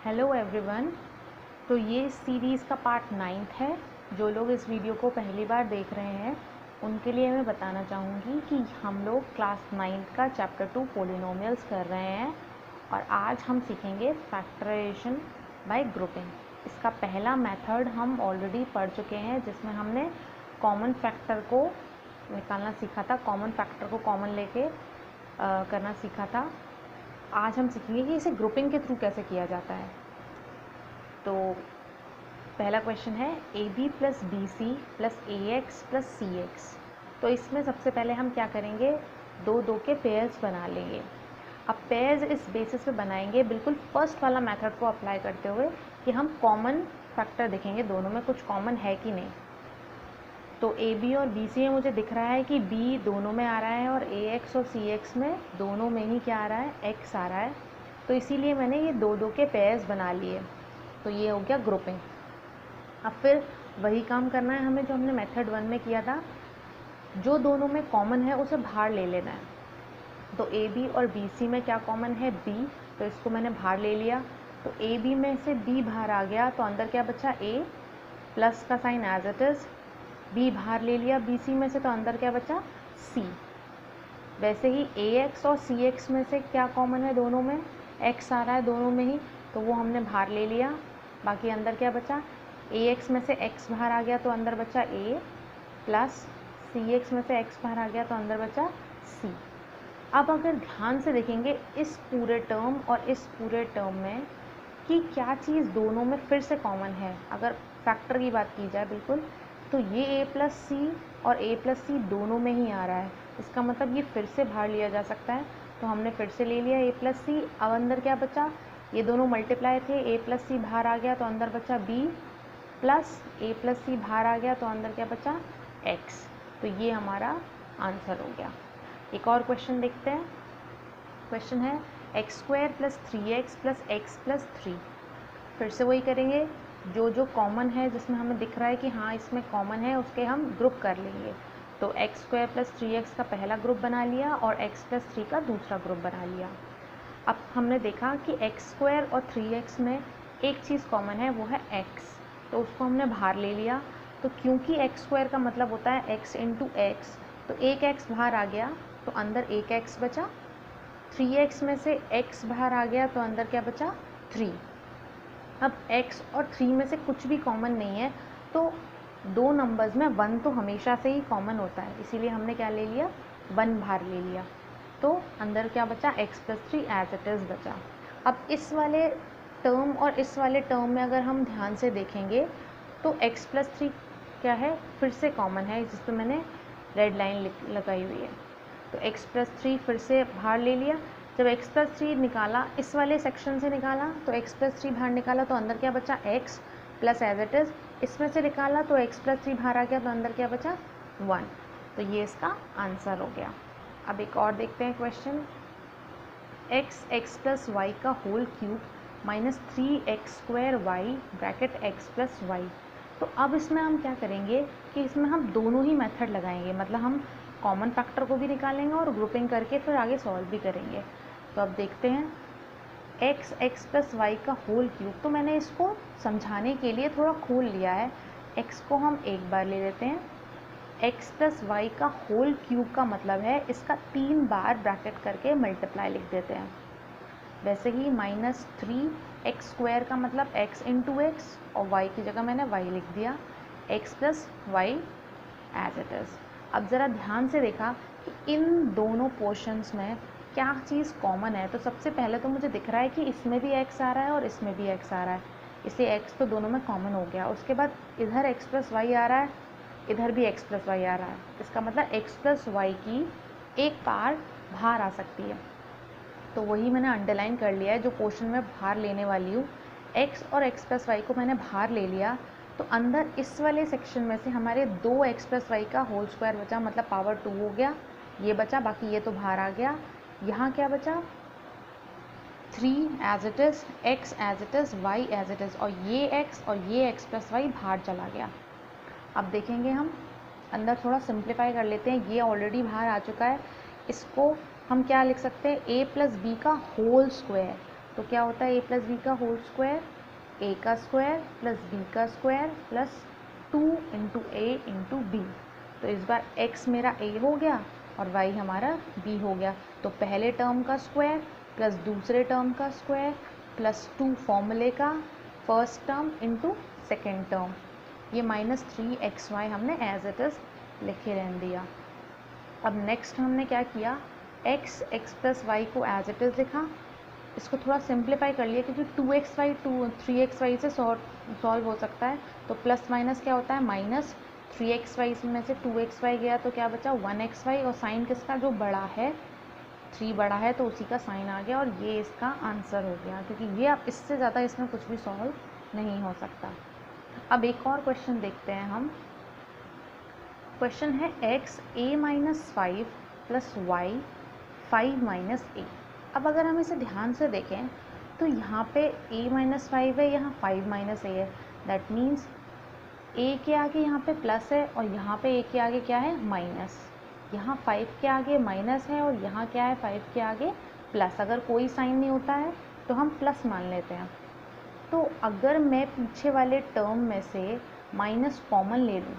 Hello everyone. तो ये series का पार्ट 9 है। जो लोग इस वीडियो को पहली बार देख रहे हैं उनके लिए मैं बताना चाहूँगी कि हम लोग क्लास 9 का चैप्टर 2 पोलिनोमियल्स कर रहे हैं और आज हम सीखेंगे फैक्टराइजेशन बाय ग्रुपिंग। इसका पहला मेथड हम ऑलरेडी पढ़ चुके हैं जिसमें हमने कॉमन फैक्टर को निकालना सीखा था, कॉमन फैक्टर को कॉमन लेके करना सीखा था। आज हम सीखेंगे कि इसे ग्रुपिंग के थ्रू कैसे किया जाता है। तो पहला क्वेश्चन है A B plus B C plus A X plus C X. तो इसमें सबसे पहले हम क्या करेंगे, दो दो के पेयर्स बना लेंगे। अब पेयर्स इस बेसिस पे बनाएंगे बिल्कुल फर्स्ट वाला मेथड को अप्लाई करते हुए कि हम कॉमन फैक्टर देखेंगे दोनों में कुछ कॉमन है कि नहीं। तो ए बी और बी सी में मुझे दिख रहा है कि बी दोनों में आ रहा है और ए एक्स और सी एक्स में दोनों में ही क्या आ रहा है, एक्स आ रहा है। तो इसीलिए मैंने ये दो दो के पेयर्स बना लिए। तो ये हो गया ग्रुपिंग। अब फिर वही काम करना है हमें जो हमने मेथड 1 में किया था। जो दोनों में कॉमन है उसे बाहर ले लेना है। तो ए बी और बी सी में क्या कॉमन है, बी, तो इसको मैंने बाहर ले लिया। तो ए बी में से बी बाहर आ गया तो अंदर क्या बचा, ए प्लस का sign as it is. B बाहर ले लिया बी सी में से तो अंदर क्या बचा, सी। वैसे ही ए एक्स और सी एक्स में से क्या कॉमन है, दोनों में एक्स आ रहा है दोनों में ही, तो वो हमने बाहर ले लिया। बाकी अंदर क्या बचा, ए एक्स में से एक्स बाहर आ गया तो अंदर बचा ए प्लस सी एक्स में से एक्स बाहर आ गया तो अंदर बचा सी। अब अगर ध्यान से देखेंगे इस पूरे टर्म और इस पूरे टर्म में कि क्या चीज़ दोनों में फिर से कॉमन है, अगर फैक्टर की बात की जाए बिल्कुल, तो ये ए प्लस सी और ए प्लस सी दोनों में ही आ रहा है। इसका मतलब ये फिर से बाहर लिया जा सकता है। तो हमने फिर से ले लिया ए प्लस सी। अब अंदर क्या बचा, ये दोनों मल्टीप्लाई थे, ए प्लस सी बाहर आ गया तो अंदर बचा बी प्लस ए प्लस सी बाहर आ गया तो अंदर क्या बचा, एक्स। तो ये हमारा आंसर हो गया। एक और क्वेश्चन देखते हैं। क्वेश्चन है x square plus 3x plus x plus 3। फिर से वही करेंगे, जो जो कॉमन है जिसमें हमें दिख रहा है कि हाँ इसमें कॉमन है उसके हम ग्रुप कर लेंगे। तो एक्स स्क्वायर प्लस 3x का पहला ग्रुप बना लिया और एक्स प्लस 3 का दूसरा ग्रुप बना लिया। अब हमने देखा कि एक्स स्क्वायर और 3x में एक चीज़ कॉमन है, वो है x, तो उसको हमने बाहर ले लिया। तो क्योंकि एक्स स्क्वायर का मतलब होता है x इंटू एक्स, तो एक x बाहर आ गया तो अंदर एक x बचा। 3x में से x बाहर आ गया तो अंदर क्या बचा, 3। अब x और 3 में से कुछ भी कॉमन नहीं है, तो दो नंबर्स में 1 तो हमेशा से ही कॉमन होता है, इसीलिए हमने क्या ले लिया, 1 बाहर ले लिया। तो अंदर क्या बचा, x plus 3 as it is बचा। अब इस वाले टर्म और इस वाले टर्म में अगर हम ध्यान से देखेंगे तो x प्लस 3 क्या है, फिर से कॉमन है, जिस पर मैंने रेड लाइन लगाई हुई है। तो x प्लस 3 फिर से बाहर ले लिया। जब x प्लस 3 निकाला, इस वाले सेक्शन से निकाला तो x प्लस 3 बाहर निकाला तो अंदर क्या बचा, x plus as it is. इसमें से निकाला तो x प्लस 3 बाहर आ गया तो अंदर क्या बचा, 1। तो ये इसका आंसर हो गया। अब एक और देखते हैं क्वेश्चन, एक्स प्लस वाई का whole cube minus 3x square Y bracket x plus Y. तो अब इसमें हम क्या करेंगे कि इसमें हम दोनों ही मेथड लगाएंगे, मतलब हम कॉमन फैक्टर को भी निकालेंगे और ग्रुपिंग करके फिर आगे सॉल्व भी करेंगे। तो अब देखते हैं एक्स प्लस वाई का होल क्यूब। तो मैंने इसको समझाने के लिए थोड़ा खोल लिया है। x को हम एक बार ले लेते हैं, x प्लस वाई का होल क्यूब का मतलब है इसका 3 बार ब्रैकेट करके मल्टीप्लाई लिख देते हैं। वैसे ही माइनस 3x स्क्वायर का मतलब x इंटू एक्स और y की जगह मैंने y लिख दिया, x plus Y as it is. अब ज़रा ध्यान से देखा कि इन दोनों पोर्शंस में क्या चीज़ कॉमन है। तो सबसे पहले तो मुझे दिख रहा है कि इसमें भी x आ रहा है और इसमें भी x आ रहा है, इसलिए x तो दोनों में कॉमन हो गया। उसके बाद इधर x प्लस वाई आ रहा है, इधर भी x प्लस वाई आ रहा है। इसका मतलब x प्लस वाई की एक पार बाहर आ सकती है, तो वही मैंने अंडरलाइन कर लिया है जो पोर्शन में बाहर लेने वाली हूँ। x और x प्लस वाई को मैंने बाहर ले लिया, तो अंदर इस वाले सेक्शन में से हमारे 2x प्लस वाई का होल स्क्वायर बचा, मतलब पावर 2 हो गया, ये बचा, बाकी ये तो बाहर आ गया। यहाँ क्या बचा, 3 as it is, x as it is, y as it is, और ये x और ये x प्लस वाई बाहर चला गया। अब देखेंगे हम अंदर थोड़ा सिंप्लीफाई कर लेते हैं, ये ऑलरेडी बाहर आ चुका है, इसको हम क्या लिख सकते हैं, a प्लस बी का होल स्क्वायर। तो क्या होता है a प्लस बी का होल स्क्वायर, a का स्क्वायर प्लस b का square plus 2 into a into B. तो इस बार x मेरा a हो गया और y हमारा b हो गया। तो पहले टर्म का स्क्वायर प्लस दूसरे टर्म का स्क्वायर प्लस 2 फॉर्मूले का first term into second term. ये -3xy हमने एज इट इज़ लिखे रहने दिया। अब नेक्स्ट हमने क्या किया, x प्लस वाई को एज इट इज़ लिखा, इसको थोड़ा सिंप्लीफाई कर लिया क्योंकि 2xy 3xy से सॉल्व हो सकता है। तो प्लस माइनस क्या होता है माइनस, 3xy में से 2xy गया तो क्या बचा 1xy, और साइन किसका जो बड़ा है 3 बड़ा है तो उसी का साइन आ गया, और ये इसका आंसर हो गया, क्योंकि ये अब इससे ज़्यादा इसमें कुछ भी सॉल्व नहीं हो सकता। अब एक और क्वेश्चन देखते हैं हम। क्वेश्चन है x a-5 plus y 5 minus a। अब अगर हम इसे ध्यान से देखें तो यहाँ पे a-5 है, यहाँ 5 माइनस a है। दैट मीन्स a के आगे यहाँ पे प्लस है और यहाँ पे a के आगे क्या है माइनस। यहाँ 5 के आगे माइनस है और यहाँ क्या है 5 के आगे प्लस। अगर कोई साइन नहीं होता है तो हम प्लस मान लेते हैं। तो अगर मैं पीछे वाले टर्म में से माइनस कॉमन ले लूँ,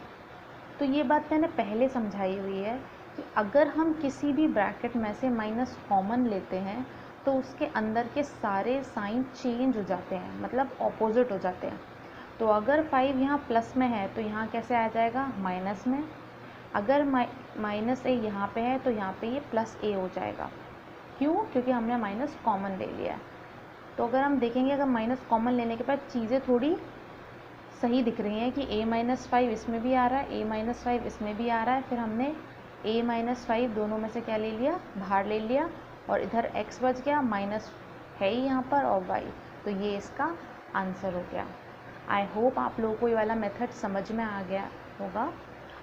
तो ये बात मैंने पहले समझाई हुई है कि अगर हम किसी भी ब्रैकेट में से माइनस कॉमन लेते हैं तो उसके अंदर के सारे साइन चेंज हो जाते हैं, मतलब ऑपोजिट हो जाते हैं। तो अगर 5 यहाँ प्लस में है तो यहाँ कैसे आ जाएगा माइनस में। अगर माइनस ए यहाँ पे है तो यहाँ पे ये प्लस ए हो जाएगा। क्यों? क्योंकि हमने माइनस कॉमन ले लिया है। तो अगर हम देखेंगे, अगर माइनस कॉमन लेने के बाद चीज़ें थोड़ी सही दिख रही हैं कि a-5 इसमें भी आ रहा है, a-5 इसमें भी आ रहा है, फिर हमने a-5 दोनों में से क्या ले लिया, बाहर ले लिया, और इधर x बच गया, माइनस है ही यहाँ पर, और y। तो ये इसका आंसर हो गया। आई होप आप लोगों को ये वाला मेथड समझ में आ गया होगा।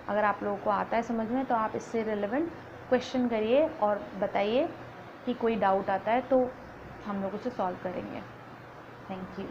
अगर आप लोगों को आता है समझ में तो आप इससे रिलेवेंट क्वेश्चन करिए और बताइए कि कोई डाउट आता है तो हम लोग उसे सॉल्व करेंगे। Thank you.